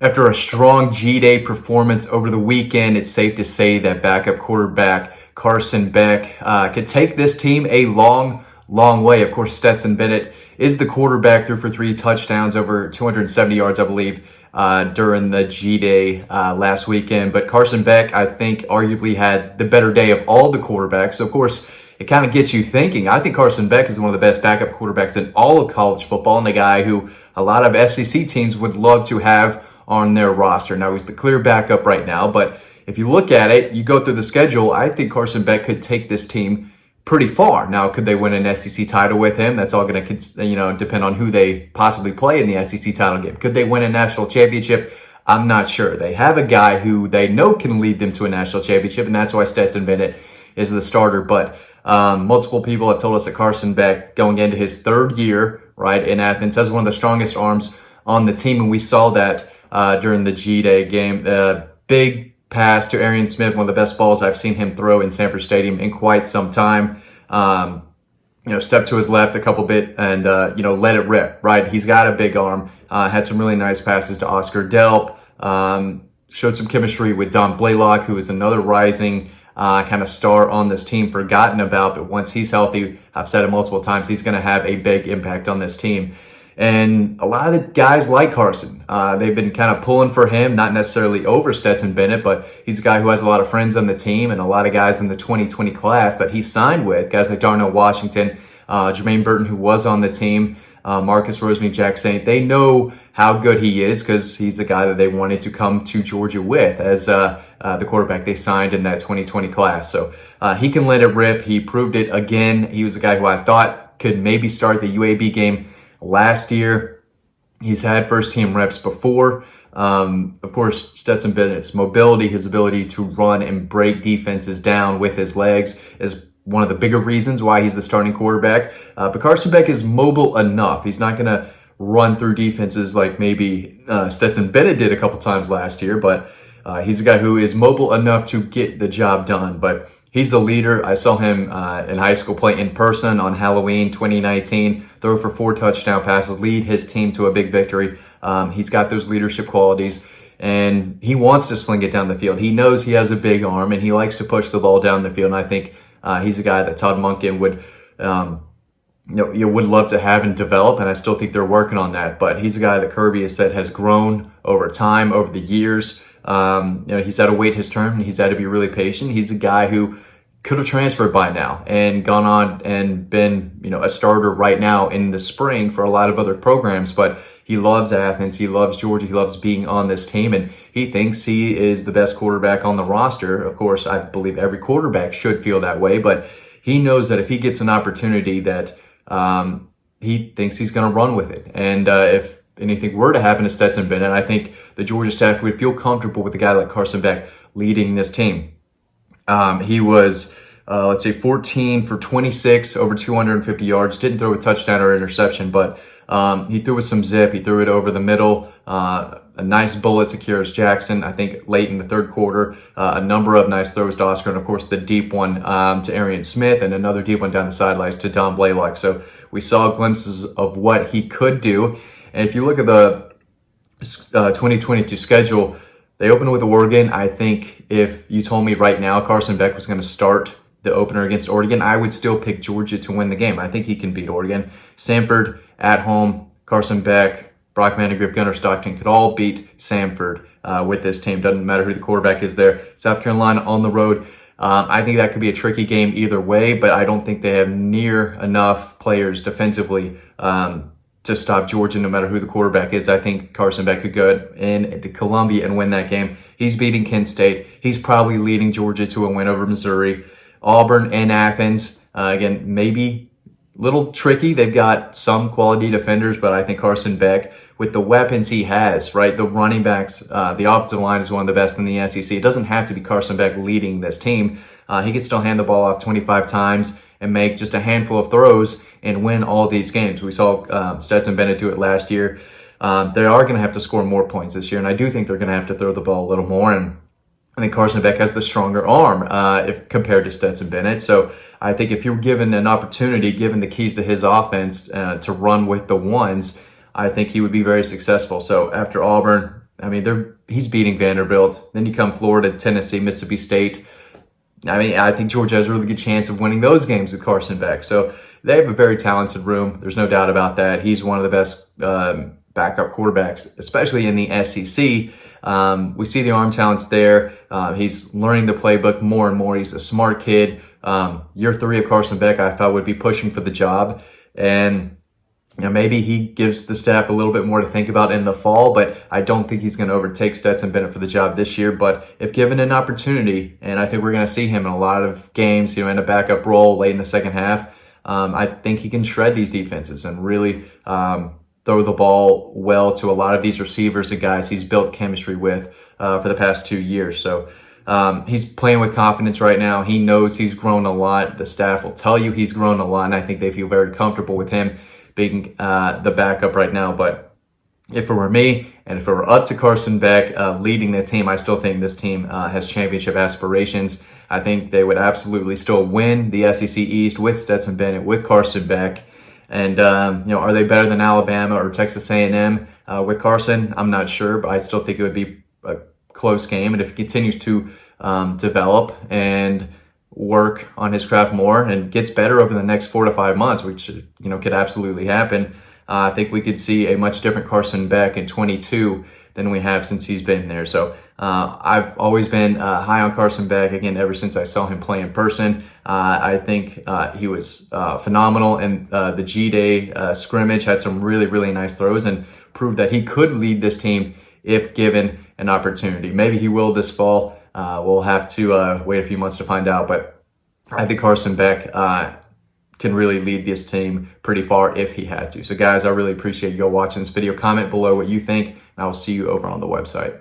After a strong G-Day performance over the weekend, it's safe to say that backup quarterback Carson Beck could take this team a long, long way. Of course, Stetson Bennett is the quarterback, threw for 3 touchdowns, over 270 yards, I believe, during the G-Day last weekend. But Carson Beck, I think, arguably had the better day of all the quarterbacks. So, of course, it kind of gets you thinking. I think Carson Beck is one of the best backup quarterbacks in all of college football, and a guy who a lot of SEC teams would love to have on their roster. Now, he's the clear backup right now, but if you look at it, you go through the schedule, I think Carson Beck could take this team pretty far. Now, could they win an SEC title with him? That's all going to, depend on who they possibly play in the SEC title game. Could they win a national championship? I'm not sure. They have a guy who they know can lead them to a national championship, and that's why Stetson Bennett is the starter. But multiple people have told us that Carson Beck, going into his 3rd year, right, in Athens, has one of the strongest arms on the team, and we saw that during the G-Day game. Big pass to Arian Smith, one of the best balls I've seen him throw in Sanford Stadium in quite some time. Stepped to his left a couple bit and, let it rip, right? He's got a big arm, had some really nice passes to Oscar Delp, showed some chemistry with Don Blaylock, who is another rising kind of star on this team, forgotten about, but once he's healthy, I've said it multiple times, he's going to have a big impact on this team. And a lot of the guys like Carson, they've been kind of pulling for him, not necessarily over Stetson Bennett, but he's a guy who has a lot of friends on the team and a lot of guys in the 2020 class that he signed with, guys like Darnell Washington, Jermaine Burton, who was on the team, Marcus Rosemead, Jack Saint. They know how good he is because he's the guy that they wanted to come to Georgia with as the quarterback they signed in that 2020 class. So he can let it rip. He proved it again. He was a guy who I thought could maybe start the UAB game last year. He's had first team reps before. Of course, Stetson Bennett's mobility, his ability to run and break defenses down with his legs is one of the bigger reasons why he's the starting quarterback. But Carson Beck is mobile enough. He's not going to run through defenses like maybe Stetson Bennett did a couple times last year, but he's a guy who is mobile enough to get the job done. But he's a leader. I saw him in high school play in person on Halloween 2019, throw for 4 touchdown passes, lead his team to a big victory. He's got those leadership qualities, and he wants to sling it down the field. He knows he has a big arm, and he likes to push the ball down the field. And I think he's a guy that Todd Monken would, would love to have and develop, and I still think they're working on that. But he's a guy that Kirby has said has grown over time, over the years. He's had to wait his turn. He's had to be really patient. He's a guy who could have transferred by now and gone on and been, a starter right now in the spring for a lot of other programs. But he loves Athens. He loves Georgia. He loves being on this team, and he thinks he is the best quarterback on the roster. Of course, I believe every quarterback should feel that way, but he knows that if he gets an opportunity that he thinks he's going to run with it. And if anything were to happen to Stetson Bennett, I think the Georgia staff would feel comfortable with a guy like Carson Beck leading this team. He was, 14 for 26, over 250 yards. Didn't throw a touchdown or interception, but he threw with some zip. He threw it over the middle. A nice bullet to Kyrus Jackson, I think, late in the 3rd quarter. A number of nice throws to Oscar, and of course the deep one to Arian Smith, and another deep one down the sidelines to Don Blaylock. So we saw glimpses of what he could do. And if you look at the 2022 schedule, they opened with Oregon. I think if you told me right now Carson Beck was going to start the opener against Oregon, I would still pick Georgia to win the game. I think he can beat Oregon. Samford at home, Carson Beck, Brock Vandagriff, Gunnar Stockton could all beat Samford with this team. Doesn't matter who the quarterback is there. South Carolina on the road. I think that could be a tricky game either way, but I don't think they have near enough players defensively to stop Georgia no matter who the quarterback is. I think Carson Beck could go into Columbia and win that game. He's beating Kent State. He's probably leading Georgia to a win over Missouri. Auburn and Athens, again, maybe a little tricky. They've got some quality defenders, but I think Carson Beck, with the weapons he has, right, the running backs, the offensive line is one of the best in the SEC. It doesn't have to be Carson Beck leading this team. He can still hand the ball off 25 times and make just a handful of throws and win all these games. We saw Stetson Bennett do it last year. They are going to have to score more points this year, and I do think they're going to have to throw the ball a little more. And I think Carson Beck has the stronger arm if compared to Stetson Bennett. So I think if you're given an opportunity, given the keys to his offense to run with the ones, I think he would be very successful. So after Auburn, I mean, he's beating Vanderbilt. Then you come Florida, Tennessee, Mississippi State. I mean, I think Georgia has a really good chance of winning those games with Carson Beck. So they have a very talented room. There's no doubt about that. He's one of the best backup quarterbacks, especially in the SEC. We see the arm talents there. He's learning the playbook more and more. He's a smart kid. Year 3 of Carson Beck, I thought would be pushing for the job. And maybe he gives the staff a little bit more to think about in the fall, but I don't think he's going to overtake Stetson Bennett for the job this year. But if given an opportunity, and I think we're going to see him in a lot of games, in a backup role late in the second half, I think he can shred these defenses and really throw the ball well to a lot of these receivers and guys he's built chemistry with for the past 2 years. So he's playing with confidence right now. He knows he's grown a lot. The staff will tell you he's grown a lot, and I think they feel very comfortable with him being the backup right now. But if it were me, and if it were up to Carson Beck leading the team, I still think this team has championship aspirations. I think they would absolutely still win the SEC East with Stetson Bennett, with Carson Beck. And are they better than Alabama or Texas A&M with Carson? I'm not sure, but I still think it would be a close game. And if he continues to develop and work on his craft more and gets better over the next 4 to 5 months, which could absolutely happen, I think we could see a much different Carson Beck in 22 than we have since he's been there. So I've always been high on Carson Beck, again, ever since I saw him play in person. I think he was phenomenal, and the G-Day scrimmage had some really, really nice throws and proved that he could lead this team if given an opportunity. Maybe he will this fall. We'll have to wait a few months to find out, but I think Carson Beck can really lead this team pretty far if he had to. So guys, I really appreciate you all watching this video. Comment below what you think, and I will see you over on the website.